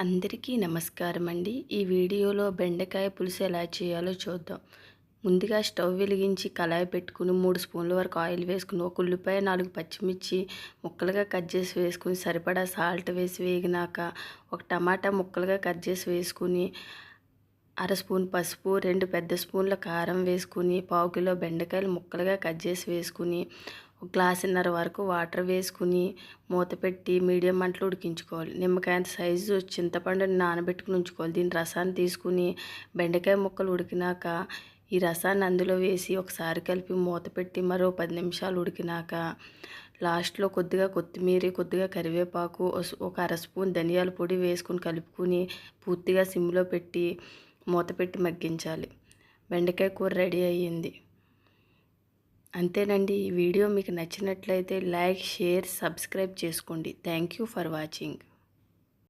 అందరికీ నమస్కారం అండి. ఈ వీడియోలో బెండకాయ పులుసు ఎలా చేయాలో చూద్దాం. ముందుగా స్టవ్ వెలిగించి కళాయి పెట్టుకుని 3 స్పూన్ల వరకు ఆయిల్ వేసుకుని, ఒక ఉల్లిపాయ 4 పచ్చిమిర్చి ముక్కలుగా కట్ చేసి వేసుకుని, సరిపడా సాల్ట్ వేసి వేగినాక ఒక టమాటా ముక్కలుగా కట్ చేసి వేసుకుని, అర స్పూన్ పసుపు, 2 పెద్ద స్పూన్ల కారం వేసుకుని, పావు కిలో బెండకాయలు ముక్కలుగా కట్ చేసి వేసుకుని, ఒక గ్లాసున్నర వరకు వాటర్ వేసుకుని మూత పెట్టి మీడియం మంటలో ఉడికించుకోవాలి. నిమ్మకాయంత సైజు చింతపండుని నానబెట్టుకుని ఉంచుకోవాలి. దీని రసాన్ని తీసుకుని బెండకాయ ముక్కలు ఉడికినాక ఈ రసాన్ని అందులో వేసి ఒకసారి కలిపి మూత పెట్టి మరో 10 నిమిషాలు ఉడికినాక లాస్ట్లో కొద్దిగా కొత్తిమీర, కొద్దిగా కరివేపాకు, ఒక అర స్పూన్ ధనియాల పొడి వేసుకుని కలుపుకుని పూర్తిగా సిమ్లో పెట్టి మూత పెట్టి మగ్గించాలి. బెండకాయ కూర రెడీ అయ్యింది. అంతేనండి. ఈ వీడియో మీకు నచ్చినట్లయితే లైక్, షేర్, సబ్స్క్రైబ్ చేసుకోండి. Thank you for watching.